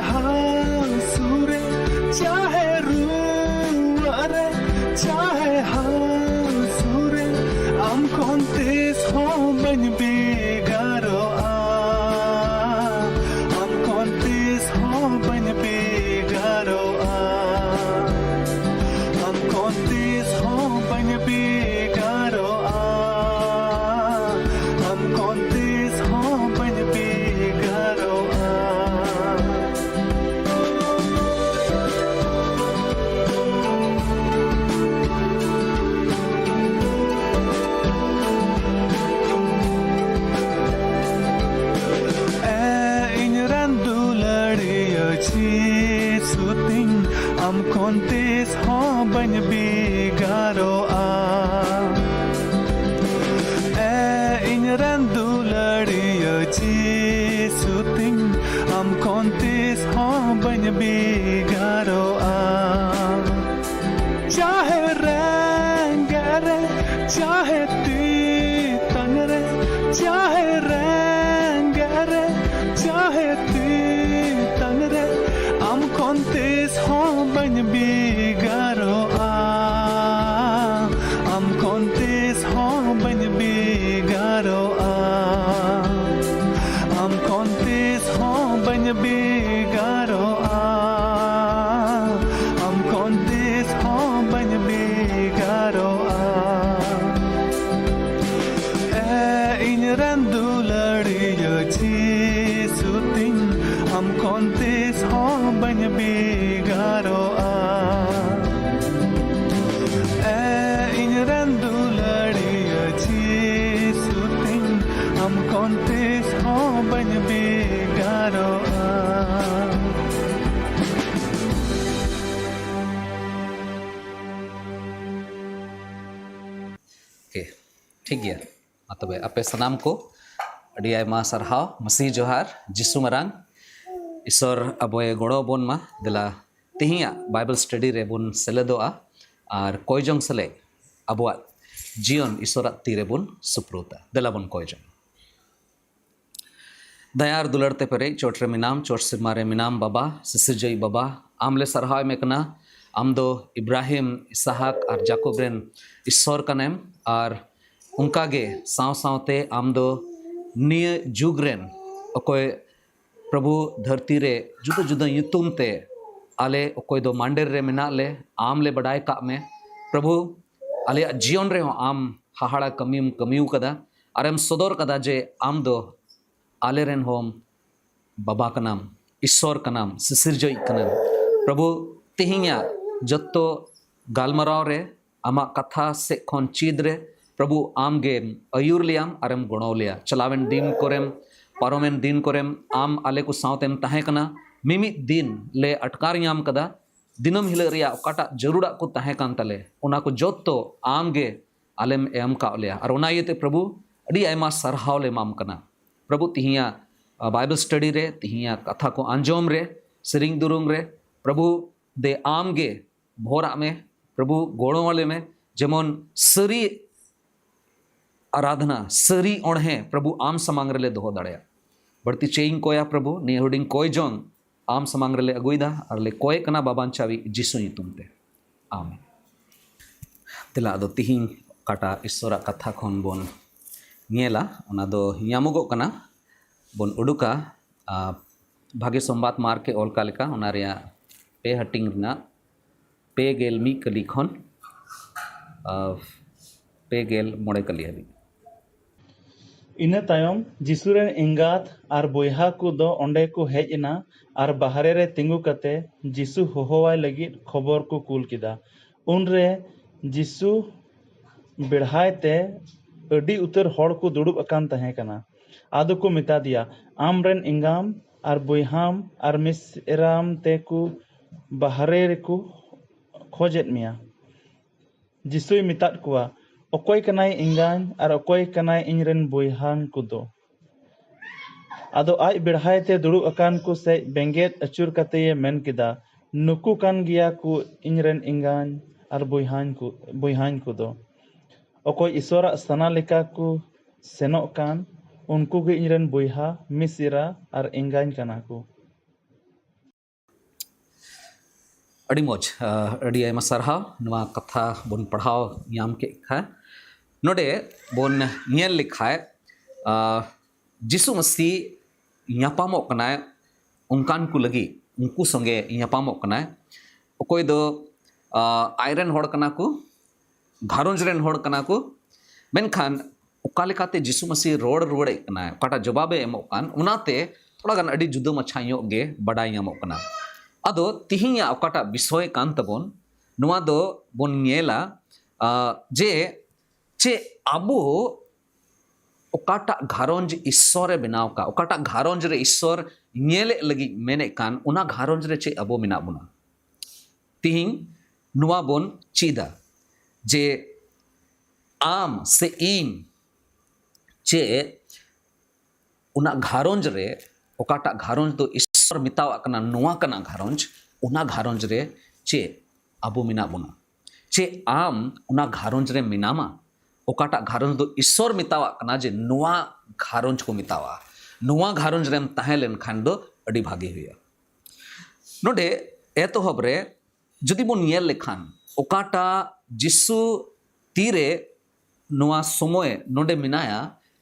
हांसुरे चाहे रुआरे चाहे हांसुरे am kontes homen bigaro am kontes homen bigaro am kontes homen bigaro am kontes homen bigaro suting am kontes hoben bigaro inran duladiya chi suting am kontes hoben bigaro chahe rangare chahe titangre chahe rangare chahe titangre am kontes hoben bigaro am kontes hoben bigaro am kontes hoben bigaro am kontes hoben bigaro inran duladiya chi suting am kontes hoben bigaro inran duladiya chi suting am kontes hoben bigaro okay ठीक गया तब आपे सनाम को अड़ी आयमा सरहाव मसीह जोहार जिसु मरांग ईश्वर अबोए गड़ो bone मा दिला तिहिया बाइबल स्टडी रे बोन सेलेदोआ और कोयजोंग सले अबोआ जीवन ईश्वर तीरे बोन सुप्रुता दिला बोन कोयजोंग दयार दुलड़ते परे चोटरे मिनाम चोट सिरमारे मिनाम बाबा सिसिरजई बाबा आमले सरहाव में कना आम दो इब्राहिम इसहाक और जाकोब रेन ईश्वर कनेम और उनका गे साव सावते आम दो निय जुग रेन अकोय प्रभु धरती रे जुदा जुदा युतुम ते आले अकोय दो मांडेर रे मिना ले आम ले बड़ाई का में प्रभु आले जीवन रे हो आम हाहाड़ा कमियू कदा और एम सदर कदा जे आम दो आले रेन होम बाबा का नाम ईश्वर का नाम सिसिरजई का नाम प्रभु तिहिया जत्तो गालमराव रे आमा कथा से खन चीद रे प्रभु आम गे अयूर लियाम आरम गुणव लिया चलावेन दिन कोरेम पारोमेन दिन कोरेम आम आले को सावतेम ताहे कना मिमित दिन ले अटकार याम कदा दिनम हिल रिया ओकाटा जरूरा को ताहे कान तले ओना को जोत्तो आम गे आलेम एम का लिया और ओना येते प्रभु अड़ी आयमा सरहाव ले माम कना प्रभु तिहिया बाइबल स्टडी रे तिहिया कथा को आंजोम रे सिरिंग दुरुंग रे प्रभु दे आम गे भोरा में प्रभु गोड़ों वाले में जेमन सरी आराधना सरी ओढ़े प्रभु आम समांग रे दोहो दाड़े बढ़ती चेइंग कोया प्रभु नि हुडिंग कोय जोंग आम समांग रे अगुइदा और ले कोय कना बाबान चावी जिसु तुमते आमेन तिला दो तिहिंग काटा ईश्वरा कथा खन बोन नियला ओना दो यामुगो कना बोन उडुका भागे सोमबात मार के ओलका लेका ओना रिया पे हटिंग ना पे गेल मी कली खन पे गेल मोड़े कली हबी इना तायम जिसुरेन इंगात आर बोयहा को दो ओंडे को हेज एना आर बाहरे रे तिंगु कते जिसु होहोवाय लगी खबर को कुल किदा उनरे जिसु बेढ़ाय ते अडी उतर हड़ को दुड़ुब अकान तहे कना आदो को मिता दिया आमरेन इंगाम आर बोयहाम आर मिसराम ते को बाहरे रे को खोजेत मिया जिसुई मितात कुआ अकोय कनाय इंगान और अकोय कनाय इनरेन बोयहान कुदो आदो आज बेढ़ाय ते दुड़ुब अकान को से बेंगेत अचुर कते ये मेन किदा नुकु कान गिया को इनरेन इंगान और बोयहान कुदो अकोय ईश्वरा सना लेका को सेनो कान उनको गे इनरेन बोयहा मिसिरा और इंगान कना को अड़ी मौज अड़ी आयमा सारहाव नवा कथा बोन पढ़ाव याम के खा नोडे बोन नियल लिखाए जिसु मसीह ᱧᱟᱯᱟᱢᱚᱜ ᱠᱟᱱᱟᱭ उनकान को लगी उनको संगे ᱧᱟᱯᱟᱢᱚᱜ ᱠᱟᱱᱟᱭᱚᱠᱚᱭ ᱫᱚ आयरन हॉड़ कना को घारोंज रेन हॉड़ कना को मेनखान ओका लेकाते जिसु मसीह रोड रुवड़े कना ओकाटा जवाबे एमोग कान उनाते थोड़ा गान अड़ी जुदा मछा ᱧᱚᱜ गे बडाय ᱧᱟᱢᱚᱜ ᱠᱟᱱᱟ अदो तिहिया ओकाटा विषय कान तबोन नुआ दो बोन नेला जे चे आबो ओकाटा घारोंज ईश्वर बनाव का ओकाटा घारोंज रे ईश्वर नेले लगी मेने कान उना घारोंज रे चे अबो मिना बुना तिहिं नुआ बोन चीदा जे आम से इन चे उना घारोंज रे ओकाटा घारोंज दो ईश्वर मितावा कना नुआ कना घारोंज उना घारोंज रे चे अबो मिना बुना चे आम उना घारोंज रे मिनामा ओकाटा घारोंज दो ईश्वर मितावा कना जे नुआ घारोंज को मितावा नुआ घारोंज रेम ताहे लेन खान दो अड़ी भागी हुआ नोडे एतोहब रे जुदी बोन नेल लेखान ओकाटा जिसु तीरे नुआ समय नोडे मिनाया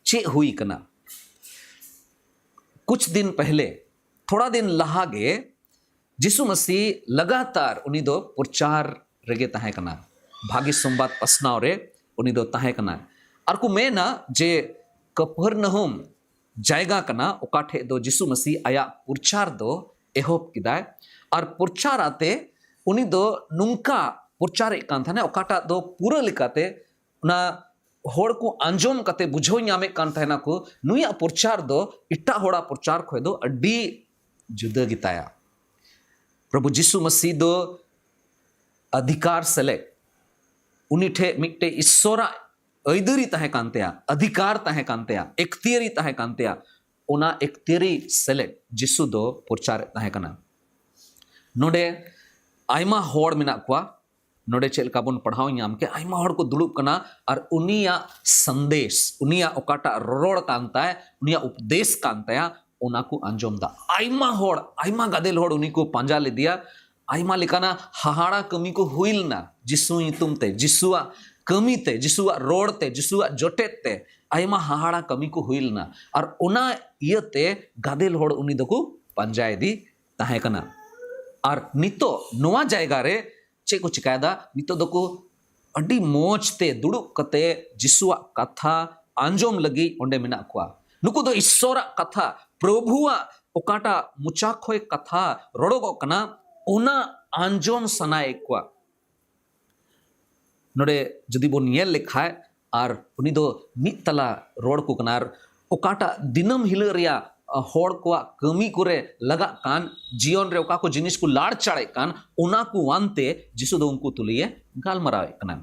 चे हुई कना कुछ दिन पहले थोड़ा दिन लहागे जिसु मसीह लगातार उनी दो प्रचार रेगे ताहे कना भागी संबाद पसनाव रे उनी दो ताहे कना और को मेना जे कफरनहुम जायगा कना ओकाठे दो जिसु मसीह आया प्रचार दो एहोब किदाय और प्रचार आते उनी दो नुंका प्रचार कान थाने ओकाटा दो पूरा लिकाते ना होड़ को आंजोम कते बुझो ᱧᱟᱢᱮ कान थाना को नुया प्रचार दो इट्टा होड़ा प्रचार खोय दो अड्डी जुदा गिताया प्रभु जिसु मसीह दो अधिकार सेले उनी ठे मिट्टे ईश्वरा ऐदरी ताहे कांतेया अधिकार ताहे कांतेया एक्तियरी ताहे कांतेया ओना एक्तियरी सेले जिसु दो प्रचार ताहे कना नोडे आयमा होड़ मिना कुआ नोडे चेल का बोन पढ़ाव ᱧᱟᱢ के आयमा होड़ को दुड़ुब कना और उनिया संदेश उनिया ओकाटा रोड़ कांताय उनिया उपदेश कांताया ओना को अंजोम दा आयमा होड़ आयमा गादेल होड़ उनी को पांजा ले दिया आयमा लेकाना हाहाड़ा कमी को हुइल ना जिसु इतुम ते जिसुआ कमी ते जिसुआ रोड़ ते जिसुआ जोटेत ते आयमा हाहाड़ा कमी को हुइल ना और ओना इयते गादेल होड़ उनी दको पांजाय दी ताहे कना और नितो नोआ जायगा रे चे को चिकायदा नितो दको अड्डी मोच ते दुड़ुब कते जिसुआ कथा आंजोम लगी ओंडे मिना कुआ नुकु दो ईश्वरा कथा प्रभुआ ओकाटा मुचा खोय कथा रोड़ोगो कना ओना आंजोम सनाए कुआ नोडे जदि बोन नेल लेखाय और उनी दो मित तला रोड़ को कनार ओकाटा दिनम हिला रिया होड़ को कमी करे लगा कान जीवन रे ओका को जिनिस को लाड़ चाड़े कान ओना को वानते जिसु दो उनको तुलिए गाल मरावे कना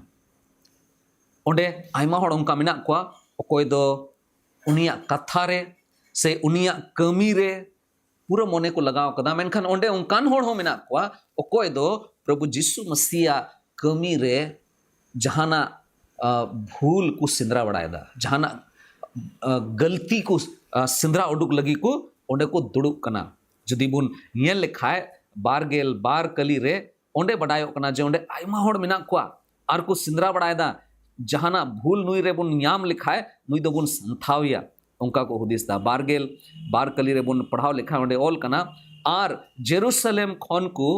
ओंडे आयमा होड़ उनका मिना कुआ ओकोय दो उनिया कथा रे से उनिया कमी रे पूरा मोने को लगाव कदा मेनखान ओंडे उनकान होड़ हो मिना कुआ ओकोय दो प्रभु जिसु मसीह कमी रे जहाना भूल को सिंदरा बड़ायदा जहाना गलती को सिंदरा उडुक लगी को ओंडे को दुड़ुक कना जदि बुन नेल लेखाय बारगेल बार कली रे ओंडे बडायो कना जे ओंडे आयमा होड़ मिना कुआ आर को सिंदरा बड़ायदा जहाना भूल नुई रे बुन ᱧᱟᱢ लेखाय नुई दो बुन संथाविया उनका को हुदिसदा बारगेल बार कली रे बुन पढ़ाव लेखा ओंडे ओल कना आर जेरूशलेम खन को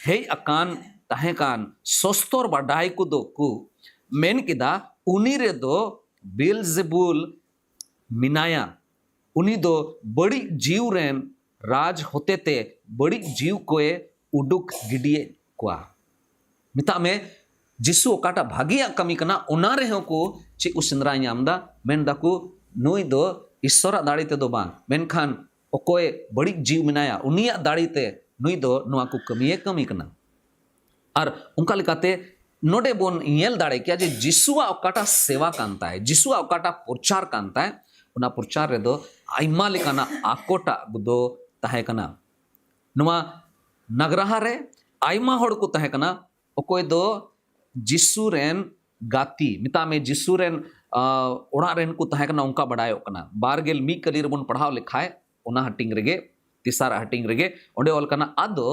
हे अकान ताहे कान सोस्तोर बडाय को दो को मेन किदा उनी रे दो बेलजेबुल मिनाया उनी दो बड़ी जीव रेन राज होते ते बड़ी जीव कोए उडुक गिडिए कुआ मिता में जिसु ओकाटा भागिया कमी कना ओना रे हो को चे को सिंदरा ᱧᱟᱢदा मेन दाकू नुई दो ईश्वरा दाड़ी ते दो बा मेनखान ओकोय बड़ी जीव मिनाया उनिया दाड़ी ते नुई दो नुआ को कमिए कमी कना और उनका लिकाते नोडे बोन नेल दाड़े क्या जे जिसुआ ओकाटा सेवा कांता है जिसुआ ओकाटा प्रचार कांता है उना प्रचार रे दो आयमा लेकाना आकोटा दो ताहे कना नुआ नगरहा रे आयमा होड़ को ताहे कना ओकोय दो जिसु रेन गाती मिता में जिसु रेन ओड़ा रेन को ताहे कना उनका बड़ायो कना बारगेल मी कली रे बोन पढ़ाव लेखाय ओना हटिंग रेगे तेसार हटिंग रेगे ओंडे ऑल कना आदो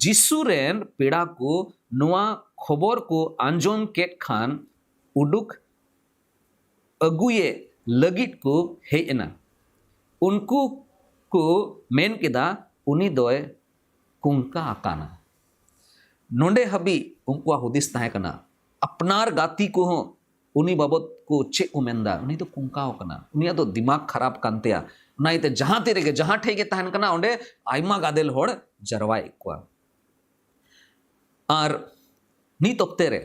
जिसु रेन पेड़ा को नुआ खबर को आंजोम केट खान उडुक अगुए लगिट को हेना उनको को मेन केदा उनी दोय कुंका आकाना नोंडे हबी उनको हुदिस ताहे कना अपनार गाती को हो उनी बाबत को चे को मेंदा उनी तो कुंकाओ कना उनी तो दिमाग खराब कांतेया उनाइते जहां तेरेगे जहां ठेगे ताहन कना ओंडे आइमा गादेल होड़ जरवाय को आर नीत ऑक्ते रे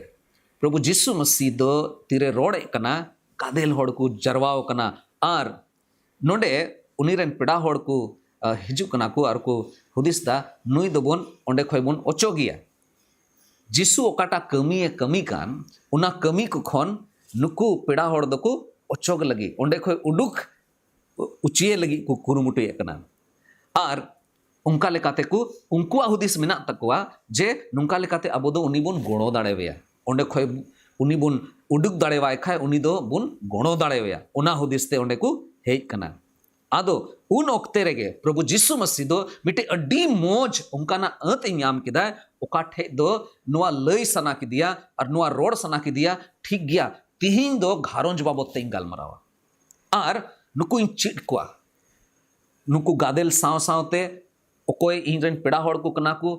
प्रभु जिसु मसीह दो तिरे रोड़े कना गादेल होड़ को जरवाओ कना आर नोंडे उनी रेन पेड़ा होड़ को हिजु कना को आर को हुदिस दा नुई दोबन ओंडे खय बन ओचोगिया जिसु ओकाटा कमी कान उना कमी को खन नुकु पेड़ा होड़ दको ओचोग लगी ओंडे खय उडुक उचिए लगी को कुरुमुटुए कना आर उनका लेकाते को उनकुआ हुदिस मेना तकवा जे नुंका लेकाते अबो दो उनी बन गोणो दाड़ेवेया ओंडे खय उनी बन उडुक दाड़ेवाय खाय उनी दो बन गोणो दाड़ेवेया ओना हुदिस ते ओंडे को हेज कना आदो उन ओक्ते रेगे प्रभु जिसु मसीह दो मिटे अड्डी मोज उनकाना अंत इनाम किदा ओका ठे दो नुआ लय सना की दिया और नुआ रोड सना की दिया ठीक गया तिहिन दो घारोंज बाबत ते गालमरावा आर नुकु इन चिट कोआ नुकु गादेल साव सावते ओकोय इनरेन पेड़ा होड़ को कना को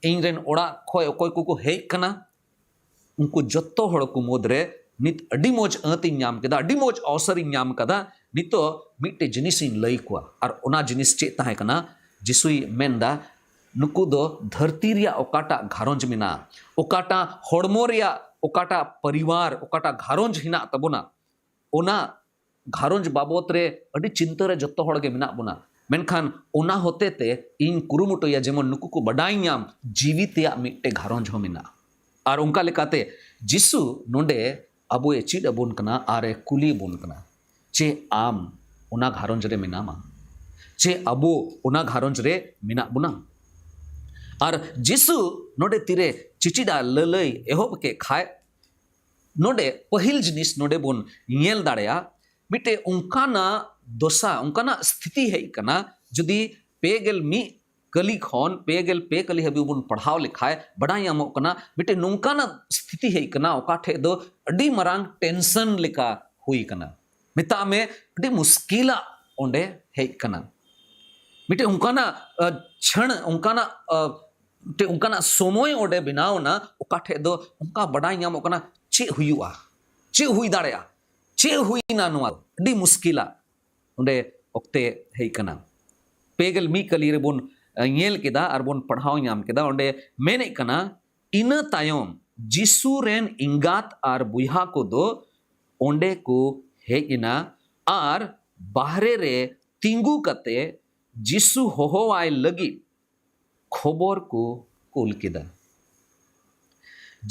इनरेन ओड़ा खोय ओकोय को हेज कना उनको जत्तो होड़ को मोदरे नित अड्डी मोज अंत इनाम किदा अड्डी मोज अवसर इनाम कदा नितो मिट्टे जिनिस इन लई कोआ और ओना जिनिस चे ताहे कना जिसुई मेंदा नुकु दो धरती रिया ओकाटा घारोंज मिना ओकाटा होड़मो रिया ओकाटा परिवार ओकाटा घारोंज हिना तबोना ओना घारोंज बाबत रे अड्डी चिंता रे जत्तो होड़ गे मिना बोना मेनखान ओना होते ते इन कुरुमुटोया जेमन नुकु को बडाई नाम जीवितया मिट्टे घारोंज हो मिना और उनका लेकाते जिसु नोंडे अबो ए चिड अबोन कना आरे कुली बोन कना चे आम उना घारोंज रे मिनामा चे अबो उना घारोंज रे मिना बुना और जिसु नोडे तिरे चिचिडा ललई एहोब के खाए नोडे पहिल जिनिस नोडे बोन येल दाड़ेया मिटे उनकाना दोसा उनकाना स्थिति है कना जुदी पेगेल मी कली खन पेगेल पे कली हबी बुन पढ़ाव लिखाए बड़ाई आमो कना मिटे नुंकाना स्थिति है कना ओका ठे दो अड्डी मरांग टेंशन लिका हुई कना मिता में अड्डी मुश्किला ओंडे है कना मिटे उनकाना क्षण उनकाना समय ओडे बिनाव ना ओका ठे दो उनका बड़ाई आमो कना चे हुयुआ चे हुई दाड़ेया चे हुई ना नुआ अड्डी मुश्किला ओंडे ओक्ते है कना पेगेल मी कली रे बुन येल केदा और बोन पढ़ाव नाम केदा ओंडे मेने कना इन तायम जिसु रेन इंगात और बुहा को दो ओंडे को हेजना और बाहरे रे तिंगु कते जिसु होहोवाय लगी खबर को कुल केदा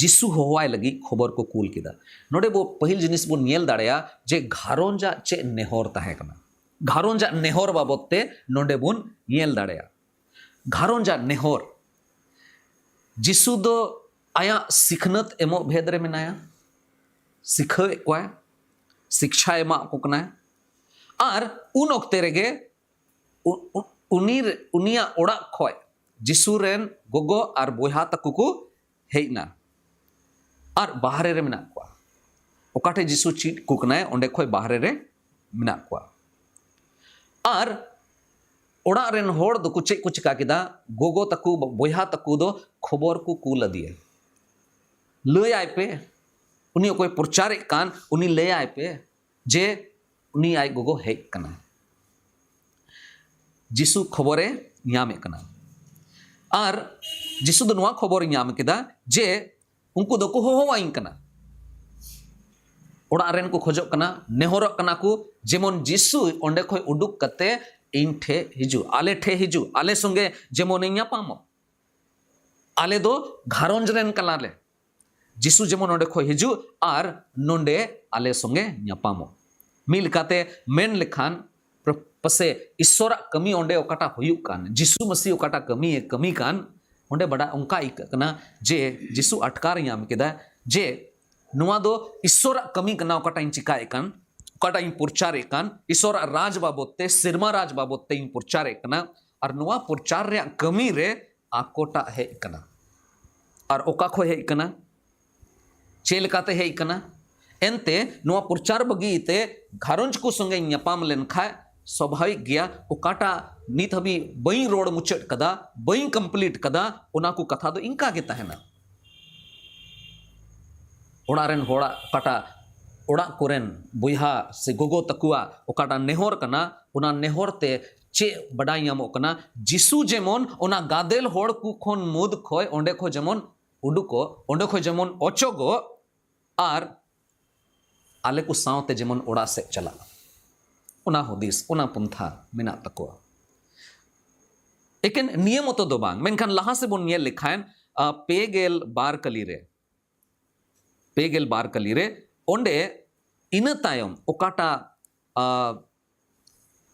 जिसु होहोवाय लगी खबर को कुल केदा नोडे बो पहिल जिनिस बोन येल दाड़ेया जे घारोंजा चे नेहोर ताहे कना घारोंजा नेहोर बाबते नोडे बोन येल दाड़ेया घारोंजा नेहोर जिसु दो आया सिखनत एमो भेद रे मेनाया सिखवे कोय शिक्षा एमा को कना और उन ओक्ते रेगे उनिया ओड़ा खोय जिसु रेन गोगो और बोहा तकु को हेना और बाहरे रे मेना कोआ ओकाटे जिसु चीट कुकना ओंडे खोय बाहरे रे मेना कोआ और ओड़ा रेन होड़ दो कुछ चिका किदा गोगो तकु बोहा तकु दो खबर को कुल दिए लय आय पे उनी कोई प्रचार कान उनी लय आय पे जे उनी आय गोगो हेज कना जिसु खबरे नामे कना और जिसु दो नुआ खबर नाम केदा जे उनको दो को होवाइन कना ओड़ा रेन को खोजो कना नेहरक कना को जेमन जिसु ओंडे खोय उडुक कते इन ठे हिजु आले ठे हिजु आले संगे जेमन ᱧᱟᱯᱟᱢᱚ आले दो घारोंज रेन कलाले जिसु जेमन ओंडे खो हिजु आर नोंडे आले संगे ᱧᱟᱯᱟᱢᱚ मिल काते मेन लेखान पसे ईश्वरा कमी ओंडे ओकाटा हुयुक कान जिसु मसीह ओकाटा कमी कान ओंडे बड़ा उनका इकना जे जिसु अटकार याम केदा जे नुआ दो ईश्वरा कमी कना ओकाटा इन चिकाए कान ओकाटा इन प्रचार कान ईश्वरा राज बाबते सिरमा राज बाबते इन प्रचार कना और नुआ प्रचार रे कमी रे आकोटा हेज कना और ओका खो हेज कना चेलकाते हेज कना एनते नुआ प्रचार बगीते घारोंज को संगे न्यापाम लेन खाए स्वाभाविक गया ओकाटा नित हबी बई रोड मुचट कदा बई कंप्लीट कदा उना को कथा दो इनका के तहना ओडारेन होड़ा ओकाटा ओड़ा कोरेन बुहा से गोगो तकुआ ओकाटा नेहोर कना उना नेहोर ते चे बडाई यामो कना जिसु जेमन उना गादेल होड़ को खोन मुद खोय ओंडे खो जेमन उडुको ओंडे खो जेमन ओचोगो आर आले को सावते जेमन ओड़ा से चला उना हुदिस उना पंथा मेना तकुआ एकेन नियम तो दो बांग मेनखान लहा से बोन ये लिखायन पेगेल बार कली रे ओंडे इन तायम ओकाटा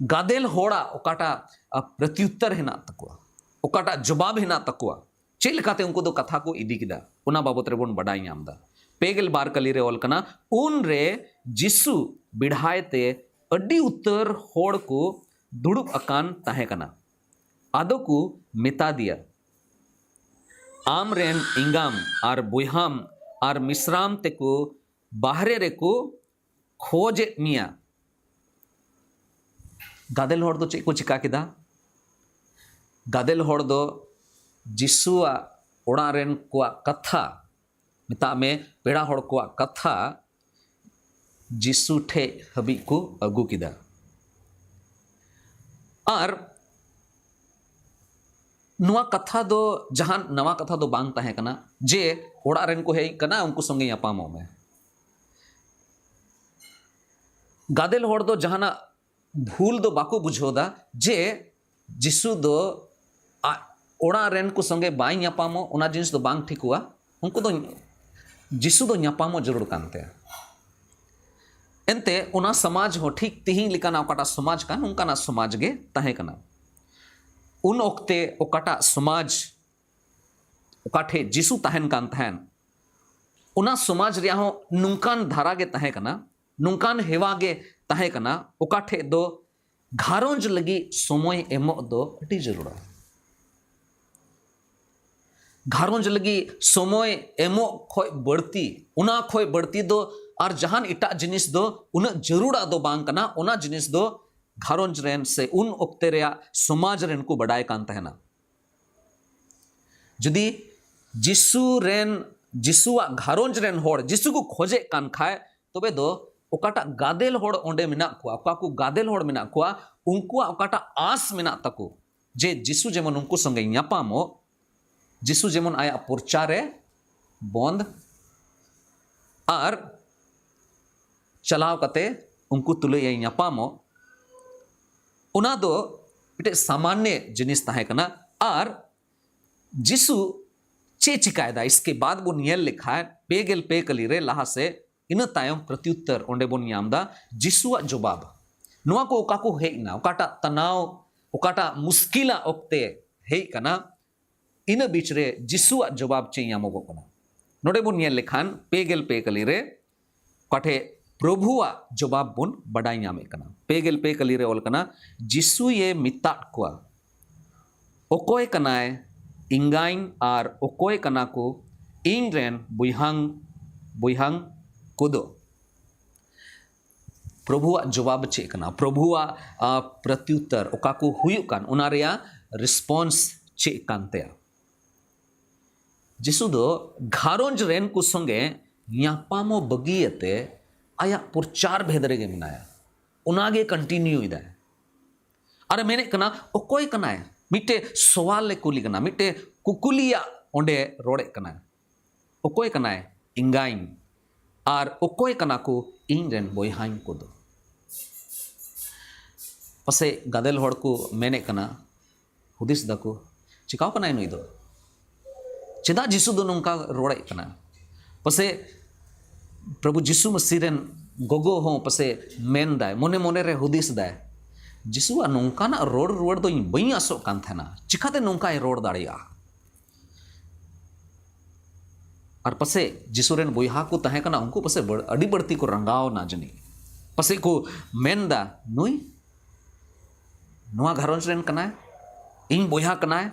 गादेल होड़ा ओकाटा प्रत्युत्तर हेना तकुआ ओकाटा जवाब हेना तकुआ चेल काते उनको दो कथा को इदी किदा उना बाबत रे बोन बडाई यामदा पेगेल बार कली रे ओल कना उन रे जिसु बिढ़ायते अड्डी उत्तर होड़ को दुड़ुब अकान ताहे कना आदो को मेता दिया आम रेन इंगाम आर बुहाम आर मिश्राम ते को बाहरे रे को खोजे मिया गादेल होड़ दो चेक को चिका किदा गादेल होड़ दो जिसुआ ओड़ा रेन को कथा मिता में पेड़ा होड़ को कथा जिसु ठे हबी को अगु किदा आर नुआ कथा दो जहां नवा कथा दो बांग ताहे कना जे ओड़ा रेन को है कना उनको संगे यापामो में गादेल होड़ दो जहाना भूल दो बाको बुझोदा जे जिसु दो ओड़ा रेन को संगे बाई यापामो उना जिनिस दो बांग ठीक हुआ उनको दो जिसु दो यापामो जरूर कानते एनते उना समाज हो ठीक तिहिं लिकाना ओकाटा समाज कान उनकाना समाज गे ताहे कना उन ओक्ते ओकाटा समाज ओकाठे जिसु ताहेन कान ताहेन उना समाज रिया हो नुंकान धारा गे ताहे कना नुंकान हेवा गे ताहे कना ओकाठे दो घारोंज लगी समय एमो दो अति जरूरा घारोंज लगी समय एमो खोय बढ़ती उना खोय बढ़ती दो और जहान इटा जिनिस दो उन जरूरा दो बांग कना उना जिनिस दो घारोंज रेन से उन ओक्ते रेया समाज रेन को बडाय कान तहना जदी जिसु रेन जिसुआ घारोंज रेन होड़ जिसु को खोजे कान खाए तबे दो ओकाटा गादेल होड़ ओंडे मेना कुआ ओका को गादेल होड़ मेना कुआ उनको ओकाटा आस मेना तको जे जिसु जेमन उनको संगे यापामो जिसु जेमन आया प्रचारे बंद आर चलाव कते उनको तुले यापामो उना दो इटे सामान्य जिनिस ताहे कना आर जिसु चे चिकायदा इसके बाद वो नियल लिखा है पेगेल पे कली रे लहा से इन तायम प्रत्युत्तर ओंडे बोन यामदा जिसुआ जवाब नुआ को ओका को हे ना ओकाटा तनाव ओकाटा मुश्किला ओक्ते हे कना इन बीच रे जिसुआ जवाब चे यामोगो कना नोडे बोन नियल लिखान पेगेल पे कली रे काठे प्रभुआ जवाब बोन बडाई यामे कना पेगेल पे कली रे ओल कना जिसु ये मिता कुआ ओकोय कनाय इंगाइन आर ओकोय कना को इन रेन बुहांग कुदो प्रभुआ जवाब चे कना प्रभुआ प्रत्युत्तर ओका को हुयु कान उना रेया रिस्पॉन्स चे कानते जिसु दो घारोंज रेन को संगे न्यापामो बगीयते आया प्रचार भेदरे गे मिनाया उनागे कंटिन्यू इदा अरे मैंने कना ओकोय कना मिटे सवाल ले कुली कना मिटे कुकुलिया ओंडे रोड़े कना ओकोय कना इंगाइन आर ओकोय कना को इन रेन बोयहाइन को दो पसे गादेल होड़ को मैंने कना हुदिस दको चिकाव कना नुई दो चेदा जिसु दो नोंका रोड़े कना पसे प्रभु जिसु मसीह रेन गोगो हो पसे मेन दाय मोने मोने रे हुदिस दाय जिसुआ नोंकाना रोड रोड दो बई आसो कान थेना चिकाते नोंका ए रोड दाड़िया और पसे जिसु रेन बोयहा को तहे कना उनको पसे अड़ी बढ़ती को रंगाव ना जनी पसे को मेन दा नुई नुआ घरोंज रेन कना इन बोया कनाय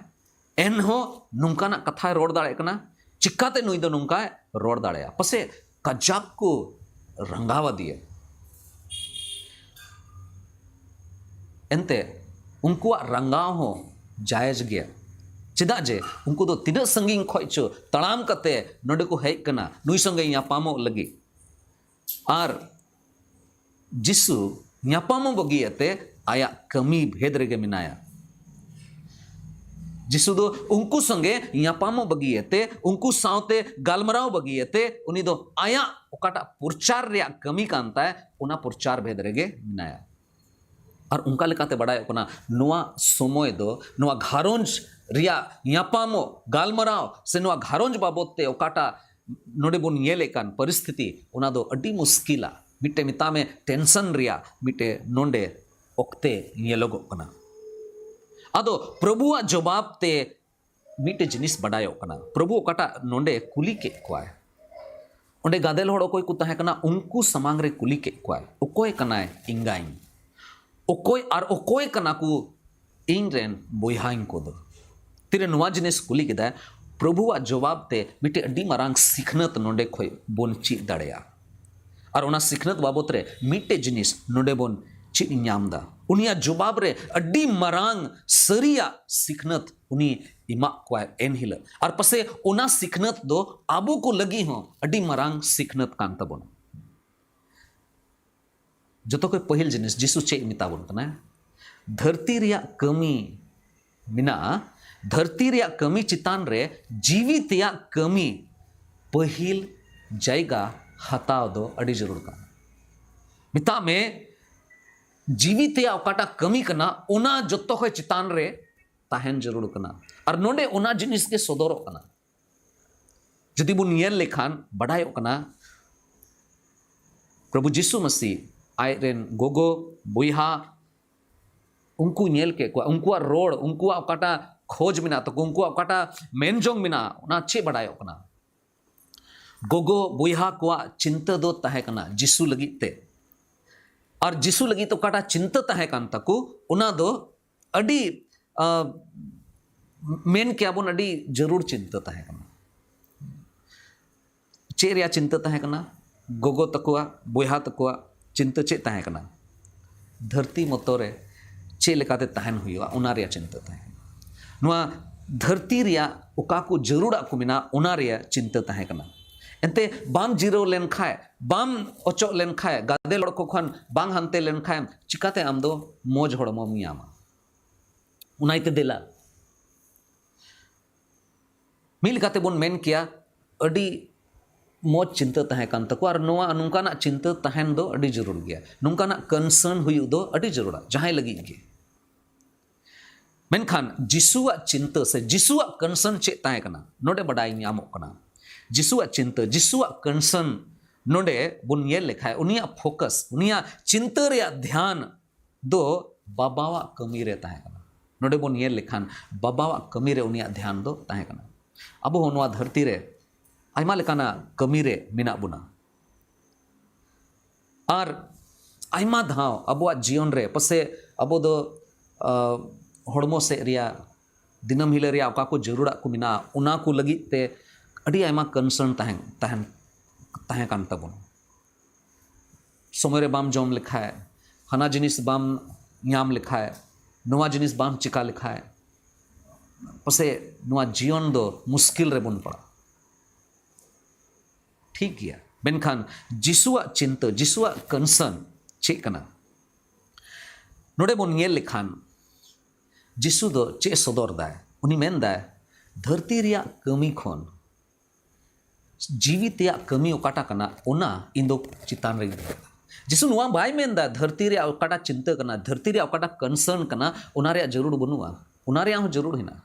एनहो नुंकाना कथाय रोड दाड़े कना चिक्काते नुई दो नुंकाय रोड दाड़े पसे कजाक को रंगावा दिए एंते उनको रंगाव हो जायज गया चेदा जे उनको दो तिना संगीन खोइचो तड़ाम कते नोडे को हेज कना नुई संगे यापामो लगी आर जिसु यापामो बगियते आया कमी भेद रेगे मिनाया जिसु दो उनको संगे यापामो बगियते उनको सावते गालमराव बगियते उनी दो आया ओकाटा प्रचार रे कमी कांता है उना प्रचार भेद रेगे मिनाया और उनका लेकाते बड़ाय कोना नोआ समय दो नोआ घारोंज रिया यापामो गालमराव से नोआ घारोंज बाबोते ओकाटा नोडे बोन येले कान परिस्थिति उना दो अड्डी मुश्किला मिटे मिता में टेंशन रिया मिटे नोंडे ओक्ते येलोगो कना आदो प्रभुआ जवाब ते मिटे जिनिस बड़ायो कना प्रभु ओकाटा नोंडे कुली के क्वाय ओंडे गादेल होड़ कोई को ताहे कना उनको समांग रे कुली के क्वाय ओकोय कनाय इंगाइन ओकोय आर ओकोय कना को इन रेन बोयहाइन को दो तिरे नुआ जिनिस कुली केदा प्रभुआ जवाब ते मिटे अड्डी मारांग सिखनत नोंडे खोय बोन ची दाड़ेया और ओना सिखनत बाबत रे मिटे जिनिस नोंडे बोन ची ᱧᱟᱢदा उनिया जवाब रे अड्डी मारांग सरिया सिखनत उनी इमा क्वाय एन हिल और पसे ओना सिखनत दो आबो को लगी हो अड्डी मारांग सिखनत कान तबोन जतो को पहिल जिनिस जिसु चे मिताबोन कना धरती रिया कमी मिना धरती रिया कमी चितान रे जीवित या कमी पहिल जायगा हताव दो अड़ी जरूर का मिता में जीवित या ओकाटा कमी कना ओना जत्तो को चितान रे ताहन जरूर कना और नोंडे ओना जिनिस के सदरो कना जदि बुन येल लेखान बढ़ायो कना प्रभु यीशु मसीह आय रेन गोगो बुइहा उनको नेल के उनको रोड उनको ओकाटा खोज मिना तो उनको ओकाटा मेनजोंग मिना ओना चे बढ़ायो कना गोगो बुइहा को चिंता दो ताहे कना जिसु लगी ते और जिसु लगी तो काटा चिंता ताहे कान तको उना दो अडी मेन क्या बोन अडी जरूर चिंता ताहे कना चे रिया चिंता ताहे कना गोगो तकुआ बुइहा तकुआ चिंता चे ताहे कना धरती मतोरे चे लेकाते ताहन हुआ उना रिया चिंता ताहे नुआ धरती रिया ओका को जरूर को मिना उना रिया चिंता ताहे कना एंते बाम जीरो लेन खाए बाम ओचो लेन खाए गादे लड़को खान बांग हंते लेन खाए चिकाते आम दो मोज हड़मो मियामा उनाइते देला मिल काते बोन मेन किया अडी मोज चिंता ताहे कान तको और नोआ नुंकाना चिंता ताहन दो अडी जरूर गया नुंकाना कंसर्न हुई दो अडी जरूरा जहां लगी के मेनखान जिसुआ चिंता से जिसुआ कंसर्न चे ताहे कना नोडे बडाई ᱧᱟᱢᱚᱜ कना जिसुआ चिंता जिसुआ कंसर्न नोडे बुन ये लिखा है उनिया फोकस उनिया चिंता रे ध्यान दो बाबावा कमी रे ताहे कना नोडे बुन ये लिखान बाबावा कमी रे उनिया ध्यान दो ताहे कना अब होनवा धरती रे आयमा लेकाना कमी रे मिना बुना और आयमा धाव अबुआ जीवन रे पसे अबो दो हड़मो से रिया दिनम हिले रिया ओका को जरूरा को मिना उना को लगी ते अड़ी आयमा कंसर्न ताहन ताहन ताहे कान तबोन समय रे बाम जम लिखा है हना जिनिस बाम ᱧᱟᱢ लिखा है नोआ जिनिस बाम चिका लिखा है पसे नोआ जीवन दो मुश्किल रे बन पड़ा ठीक गया बेनखान जिसुआ चिंता जिसुआ कंसर्न चे कना नोडे बन ये लिखान जिसु दो चे सदर दाय उनी मेन दाय धरती रिया कमी खोन जीवित या कमी ओकाटा कना ओना इंदो चितान रे जिसु नुआ बाय मेंदा धरती रे ओकाटा चिंता कना धरती रे ओकाटा कंसर्न कना ओना रे जरूर बनुआ ओना रे जरूर हिना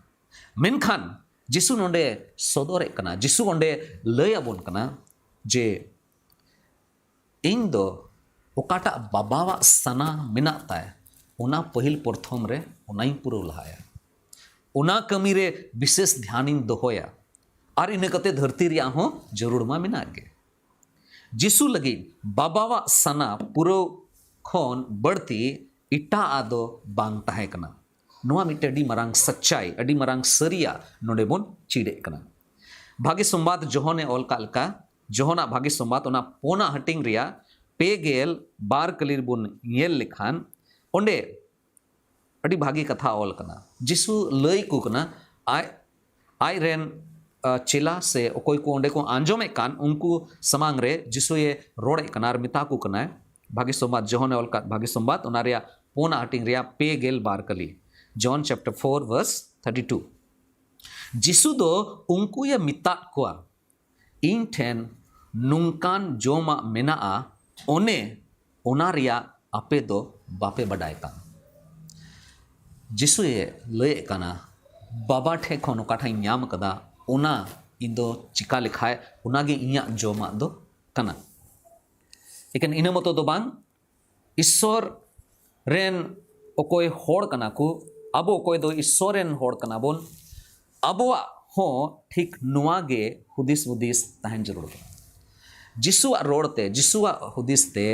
मेनखान जिसु नोंडे सदरे कना जिसु ओंडे लय आबोन कना जे इन दो ओकाटा बाबावा सना मिना ताय ओना पहिल प्रथम रे ओनाई पुरो लहाया ओना कमी रे विशेष ध्यानिन दोहोया और इन कते धरती रिया हो जरूर मा मिना गे जिसु लगी बाबावा सना पुरो खोन बढ़ती इटा आदो बांग ताहे कना ᱱᱚᱣᱟ ᱢᱤᱫᱴᱮᱱ ᱟᱹᱰᱤ ᱢᱟᱨᱟᱝ ᱥᱟᱪᱪᱟᱭ, ᱟᱹᱰᱤ ᱢᱟᱨᱟᱝ ᱥᱟᱹᱨᱤᱭᱟᱜ ᱱᱚᱰᱮ ᱵᱚᱱ ᱪᱤᱲᱮᱜ ᱠᱟᱱᱟ। ᱵᱷᱟᱜᱮ ᱥᱚᱢᱵᱟᱫ ᱡᱚᱦᱚᱱᱮ ᱚᱞ ᱠᱟᱜ ᱞᱮᱠᱟ, ᱡᱚᱦᱚᱱᱟᱜ ᱵᱷᱟᱜᱮ ᱥᱚᱢᱵᱟᱫ ᱚᱱᱟ 4 ᱦᱟᱹᱴᱤᱧ ᱨᱮᱭᱟᱜ 2 ᱠᱟᱹᱞᱤ ᱵᱚᱱ ᱧᱮᱞ ᱞᱮᱠᱷᱟन ᱚᱸᱰे ᱟᱹᱰᱤ ᱵᱷᱟᱜᱮ ᱠᱟᱛᱷᱟ ᱚᱞ ᱠᱟᱱᱟ। ᱡᱤᱥᱩ ᱞᱟᱹᱭ ᱠᱚ ᱠᱟᱱᱟ ᱟᱡ ᱨᱮᱱ चेला से अकोय को ओंडे को आंजोमे कान उनको समांग रे जिसुए रोड़े कनार मिता को कनाय भाग्य संवाद जोहने ऑल का भाग्य संवाद उनारिया पोना हटिंग रिया पे गेल बार कली जॉन चैप्टर 4 वर्स 32 जिसु दो उनको या मिता कोआ इन ठेन नुंकान जोमा मेना ओने ओनारिया आपे दो बापे बडाय का जिसुए लय कना बाबा ठे खन ओकाठा ᱧᱟᱢ कदा ओना इंदो चिका लिखाय उनागे इया जोमा दो कना लेकिन इना मतो दो बांग ईश्वर रेन ओकोय होड़ कना को अबो ओकोय दो ईश्वर रेन होड़ कना बोन अबोआ हो ठीक नुआगे हुदिस हुदिस ताहन जरूर जिसुआ रोड़ते जिसुआ हुदिस ते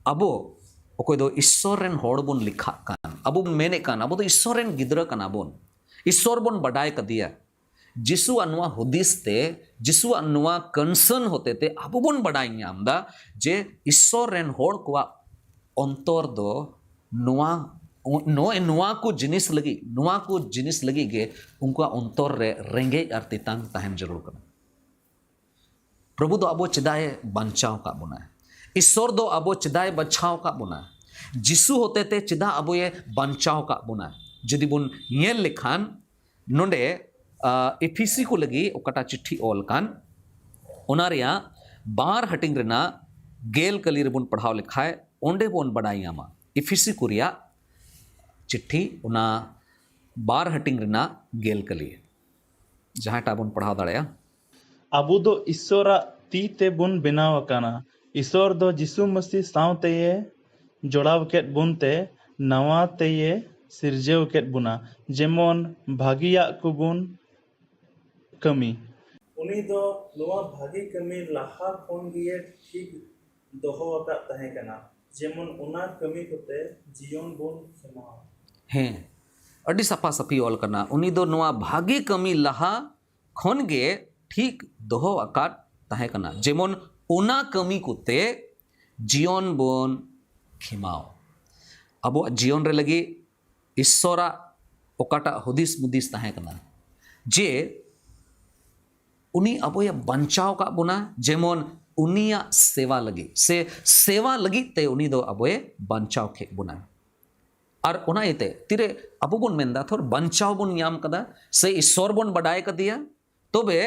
अबो ओकोय दो ईश्वर रेन होड़ बोन लिखा कान अबो मेने कान अबो दो ईश्वर रेन गिद्रा कना बोन ईश्वर बोन बडाय कदिया जिसुआ नुआ हुदिस ते जिसुआ नुआ कंसर्न होते ते अबो बोन बडाय ᱧᱟᱢदा जे ईश्वर रेन होड़ कोआ अंतर दो नुआ को जिनिस लगी गे उनका अंतर रे रेंगे और तितांग ताहन जरूर कना प्रभु दो अबो चिदाय बंचाव का बुना ईश्वर दो अबो चिदाय बचाव का बुना जिसु होते ते चिदा अबो ये बंचाव का बुना जदि बुन येल लिखान नोंडे एफिसी को लगी ओकटा चिट्ठी ऑल कान ओनारिया बार हटिंग रेना गेल कली रे बुन पढ़ाव लिखाय ओंडे बोन बडायामा एफिसी कुरिया चिट्ठी उना बार हटिंग रेना गेल कली जहां टा बोन पढ़ाव दाड़या अबु दो ईश्वरा ती ते बुन बनाव काना ईश्वर दो जिसु मसीह सावते ये जोड़ाव केट बुन ते नवा ते ये सिरजेव केट बुना जेमन भागिया को बुन कमी उनी दो नवा भागी कमी लाहा कोन गिए ठीक दोहो अका तहे कना जेमन उना कमी कोते जीवन बुन समा हे अडी सफा सफी ऑल करना उनी दो नवा भागी कमी लाहा खन गे ठीक दोहो अका तहे कना जेमन उना कमी कोते जीवन बोन खिमाओ अबो जीवन रे लगी ईश्वरा ओकाटा हुदिस मुदिस तहे कना जे उनी अबो ये बंचाव का बुना जेमन उनिया सेवा लगी से सेवा लगी ते उनी दो अबो ये बंचाव के बुना और उना इते तिरे अबो बोन मेंदा थोर बंचाव बोन ᱧᱟᱢ कदा से ईश्वर बोन बडाय कदिया तबे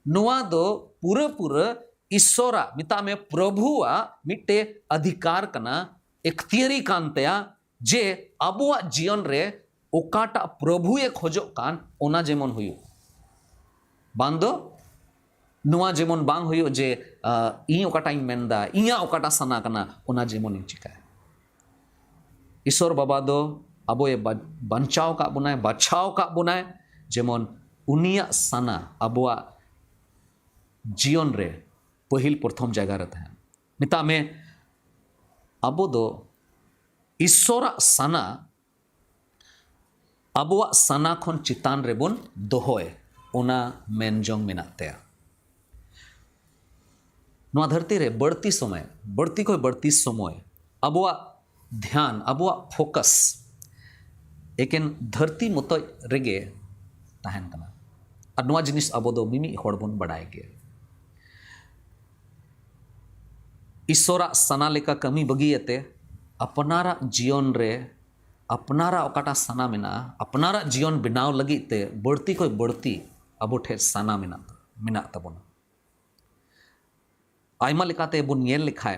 नुआ दो पूरा पूरा ईश्वरा मिता में प्रभुआ मिटे अधिकार कना इख्तियारी कानतया जे अबुआ जीवन रे ओकाटा प्रभु ए खोजो कान ओना जेमन हुयो बांदो नुआ जेमन बांग हुयो जे इ ओकाटा इन मेंदा इया ओकाटा सना कना ओना जेमन इन चिका ईश्वर बाबा दो अबो ए बंचाव का बुनाय बचाव का बुनाय जेमन उनिया सना अबुआ जीवन रे पहिल प्रथम जगह रे तहन मिता में अबो दो ईश्वरा सना अबुआ सना खन चितान रे बोन दोहोय ओना मेनजोंग मेनाते नोआ धरती रे बढ़ती समय अबुआ ध्यान अबुआ फोकस एकेन धरती मत रेगे तहन कना और नोआ जिनिस अबो दो मिमी होड़ बोन बडाय गे ईश्वरा सना लेका कमी बगियते अपनारा जीवन रे अपनारा ओकाटा सना मेना अपनारा जीवन बनाव लगी ते बढ़ती कोई बढ़ती अबो ठे सना मेना तबोना आयमा लेकाते बुन येल लिखाय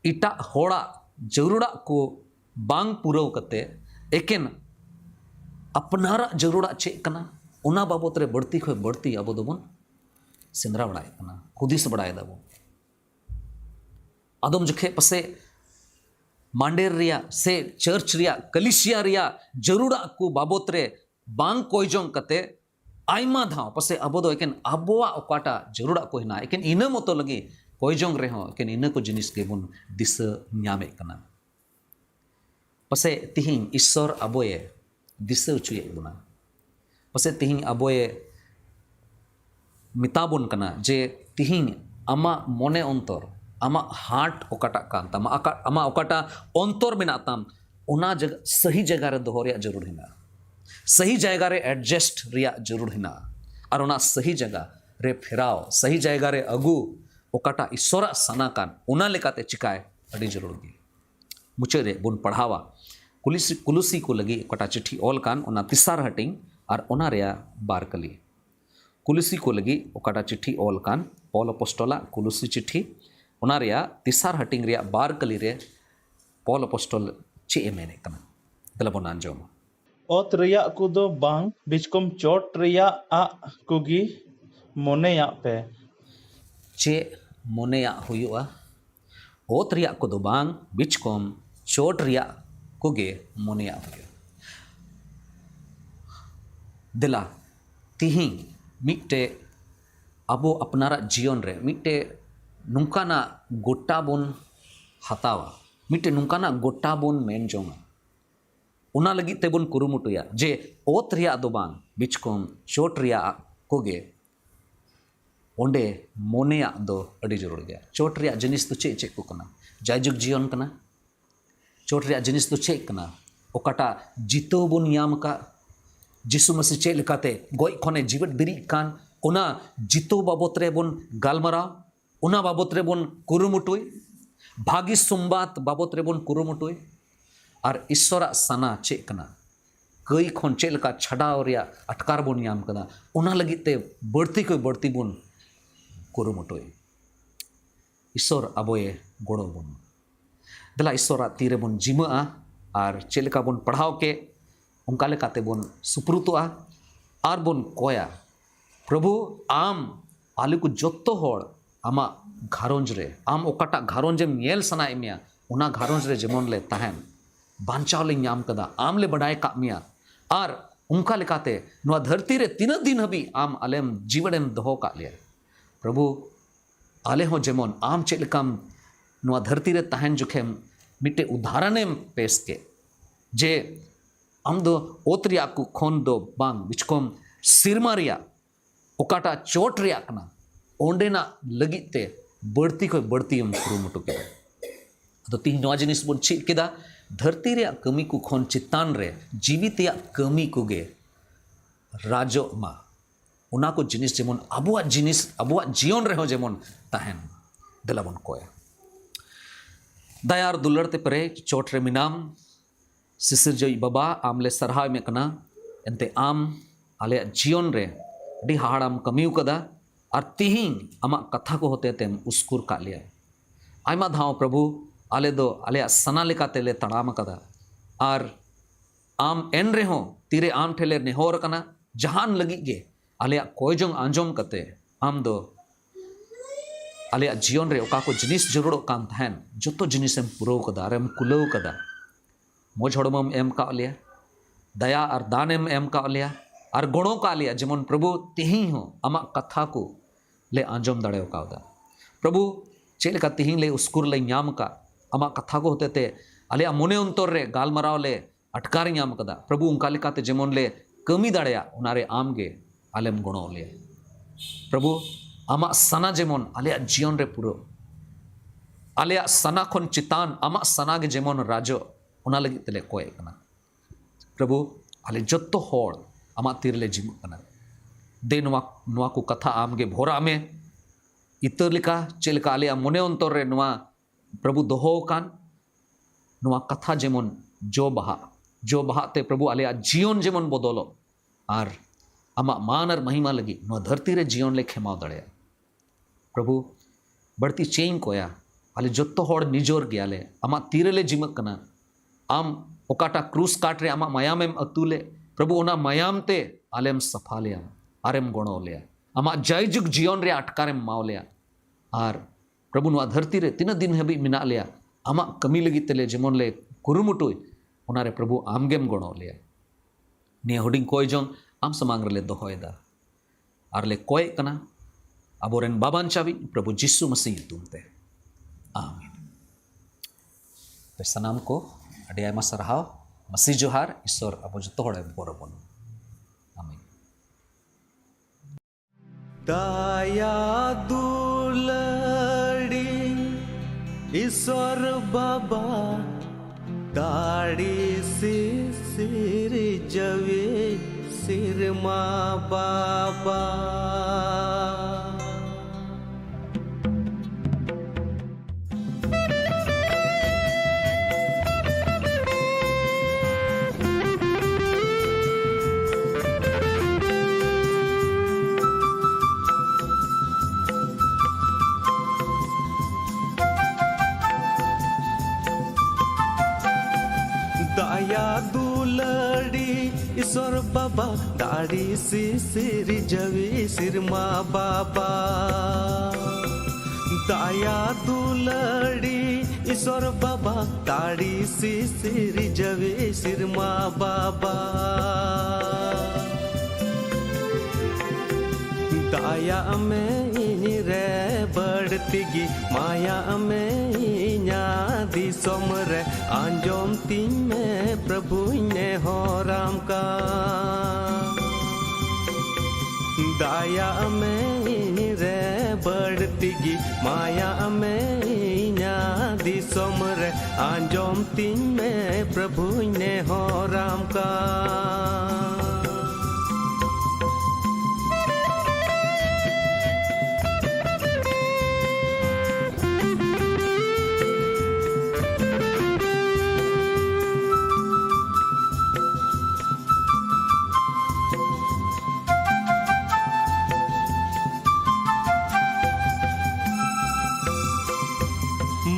इटा होड़ा जरूरा को बांग पुरव कते एकेन अपनारा जरूरा चे कना उना बाबत रे बढ़ती कोई बढ़ती अबो दो बुन सेंद्रा बडाय कना हुदिस बडाय दाबो आदम जखे पसे मांडेर रिया से चर्च रिया कलिसिया रिया जरूरा को बाबत रे बांग कोयजों कते आयमा धाव पसे अबो दो एकेन अबोआ ओकाटा जरूरा को हिना एकेन इना मतो लगी कोयजों रे हो एकेन इना को जिनिस के बुन दिस ᱧᱟᱢᱮ कना पसे तिहिं ईश्वर अबोए दिशा उचुए बुना पसे तिहिं अबोए मिताबुन कना जे तिहिं आमा मोने अंतर आमा हार्ट ओकाटा कान तम आमा ओकाटा अंतर मेना तम ओना जगह सही जगह रे दोहो रेया जरूर हिना सही जगह रे एडजस्ट रेया जरूर हिना और ओना सही जगह रे फेराव सही जगह रे अगु ओकाटा ईश्वरा सना कान ओना लेकाते चिकाय अड़ी जरूर गी मुचे रे बुन पढ़ावा कुलुसी को लगी ओकाटा चिट्ठी ऑल कान ओना तिसार हटिंग और ओना रेया बारकली कुलुसी को लगी ओकाटा चिट्ठी ऑल कान पॉल अपोस्टोला कुलुसी चिट्ठी ओना रेया तिसार हटिंग रेया बारकली रे पॉल अपोस्टोल चे मेने कना दलबोन आंजोम ओत रेया कुदो बांग बिचकम चोट रेया आ कुगी मोनेया पे चे मोनेया हुयुआ ओत रेया कुदो बांग बिचकम चोट रेया कुगे मोनेया हुयुआ दिला तिहिं मिट्टे अबो अपनारा जीवन रे मिट्टे नुकाना गोटा बोन हतावा मिट्टे नुकाना गोटा बोन मेन जोंगा उना लगी ते बोन कुरुमुटुया जे ओत रिया दो बांग बिचकोम चोट रिया कोगे ओंडे मोनेया दो अड़ी जरूर गया चोट रिया जिनिस तो चे को कना जायजुग जीवन कना चोट रिया जिनिस तो चे कना ओकाटा जितो बोन याम का जिसु मसीह चे लेकाते गोई खने जीवत बिरी कान ओना जितो बाबत रे बोन गालमरा ओना बाबत रे बोन कुरुमुटुय भागी सुम्बात बाबत रे बोन कुरुमुटुय और ईश्वरा सना चे कना कई खन चे लेका छडाव रिया अटकार बोन याम कदा ओना लगी ते बढ़ती कोई बढ़ती बोन कुरुमुटुय ईश्वर अबोए गोड़ो बोन दला ईश्वरा तीरे बोन जिमा और चे लेका बोन पढ़ाव के उनका लेकाते बोन सुप्रुतुआ और बोन कोया प्रभु आम आले को जोत्तो होड़ आमा घारोंज रे आम ओकाटा घारोंजेम येल सनाए मिया उना घारोंज रे जेमन ले तहन बांचाव ले नाम कदा आम ले बढ़ाए का मिया और उनका लेकाते नुआ धरती रे तीन दिन हबी आम आलेम जीवनेम दोहो का लिया प्रभु आले हो जेमन आम चे लेकाम नुआ धरती रे तहन जुखेम मिट्टे उदाहरणेम पेश के जे आम दो ओतरिया को खोन दो बांग बिचकोम सिरमारिया ओकाटा चोट रिया कना ओंडेना लगिते बढ़ती को बढ़ती हम कुरुमुटु के तो तीन नवा जिनिस बोन चीज केदा धरती रे कमी को खोन चितान रे जीवित या कमी को गे राजो मा उना को जिनिस जेमन अबुआ जिनिस अबुआ जीवन रे हो जेमन तहन दलाबन कोया दयार दुलरते परे चोट रे मिनाम सिसिर जई बाबा आमले सरहा में कना एंते आम आले जीवन रे डी हाड़ाम कमिउ कदा और तिहिं आमा कथा को होते तेम उस्कुर का लिया आयमा धाव प्रभु आले दो आले सना लेकाते ले तड़ाम कदा और आम एन रे हो तीरे आम ठेले नेहोर कना जहान लगी गे आले कोयजोंग आंजोम कते आम दो आले जीवन रे ओका को जिनिस जरूर कान तहन जोतो जिनिसम पुरो कदा रेम कुलव कदा मोज हड़मम एम का लिया दया और दानेम एम का लिया और गुणों का लिया जेमन प्रभु तिहिं हो आमा कथा को ले आंजोम दड़े कावदा प्रभु चेल का तिहिं ले उस्कुर ले नाम का आमा कथा को होते ते आले मोने अंतर रे गालमराव ले अटकार नाम कदा प्रभु उनका लेकाते जेमन ले कमी दड़ेया उनारे आम गे आलेम गुणों ले प्रभु आमा सना जेमन आले जीवन रे पुरो आले सना खन चितान आमा सना गे जेमन राजो उना लगी तेले कोय कना प्रभु आले जत्तो होड़ आमा तीरले जिमुक कना दे नुआ को कथा आमगे भोरा में इतर लिका चेलका आले मोने अंतर रे नुआ प्रभु दोहो कान नुआ कथा जेमन जो बहा ते प्रभु आले जीवन जेमन बदलो और आमा मान और महिमा लगी नुआ धरती रे जीवन ले खेमाव दड़े प्रभु बढ़ती चेंग कोया आले जत्तो होड़ निजोर गयाले आमा तीरले जिमक कना आम ओकाटा क्रूस काट रे आमा मायामेम अतुले प्रभु ओना मायाम ते आलेम सफा लिया आरेम गुणो लिया आमा जायजुग जीवन रे अटकारेम माव लिया और प्रभु नुआ धरती रे तीन दिन हबी मिना लिया आमा कमी लगी तेले जेमन ले कुरुमुटुय ओना रे प्रभु आमगेम गुणो लिया ने हुडिंग कोय जोंग आम समांग रे ले दोहोयदा और ले कोय कना अबोरेन बाबान चावी प्रभु जिसु मसीह तुमते आमीन तो सनाम को ᱟᱹᱰᱤ ᱟᱭᱢᱟ ᱥᱟᱨᱦᱟᱣ ᱢᱟᱥᱤ ᱡᱚᱦᱟᱨ ᱤᱥᱥᱚᱨ ᱟᱵᱚ ᱡᱚᱛᱚ ᱦᱚᱲᱮ ᱵᱚᱨᱚᱵᱚᱱ ᱟᱢᱤᱱ दया दुलड़ी ईश्वर बाबा दाढ़ी से सिर जवे सिर माँ बाबा दया दुलड़ी ईश्वर बाबा दाढ़ी से सिर जवे सिर माँ बाबा दया दुलड़ी ईश्वर बाबा दाढ़ी से सिर जवे सिर माँ बाबा दया में इन रे बढ़ती गी माया में इना दिसम रे आंजोम तीन में प्रभु ने हो राम का दया में इन रे बढ़ती गी माया में इना दिसम रे आंजोम तीन में प्रभु ने हो राम का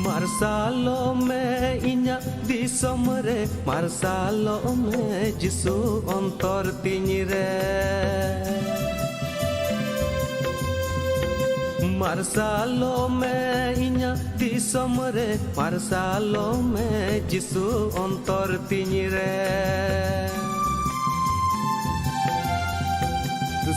मार्सालो में इना दिसम रे मार्सालो में जिसु अंतर तीन रे मार्सालो में इना दिसम रे मार्सालो में जिसु अंतर तीन रे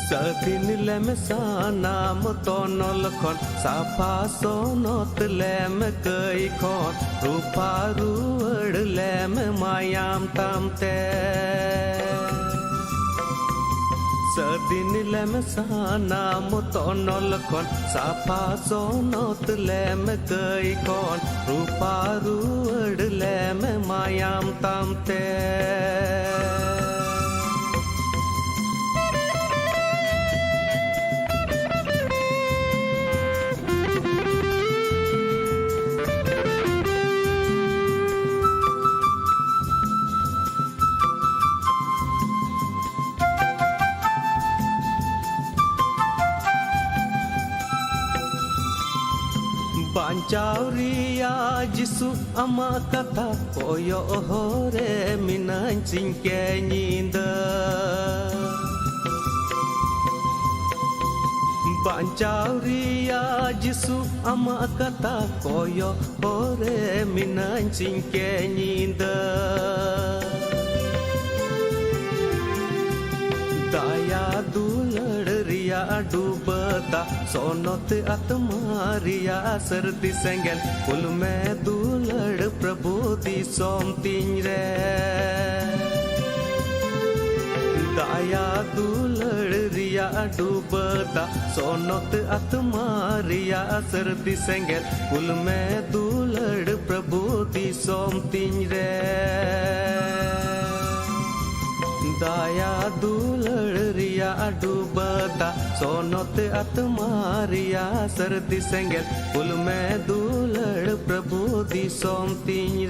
सदिन लेम सानाम तोनल खन साफा सोनत लेम कई खन रूपा रुअड़ लेम मायाम तामते सदिन लेम सानाम तोनल खन साफा सोनत लेम कई खन रूपा रुअड़ लेम मायाम तामते बांचावरिया जिसु अमा कथा कोयो होरे मिनान सिंके नींदा बांचावरिया जिसु अमा कथा कोयो होरे मिनान सिंके नींदा दया दुलड़ रिया डूबता सोनत आत्मा रिया सर्दी सेंगल कुल में दुलड़ प्रभु दी सोम तीन रे दया दुलड़ रिया डूबता सोनत आत्मा रिया सर्दी सेंगल कुल में दुलड़ प्रभु दी सोम तीन रे दया दुलड़ रिया डूबता सोनत आत्मा रिया सर्दी सेंगल कुल में दुलड़ प्रभु दी सोम तीन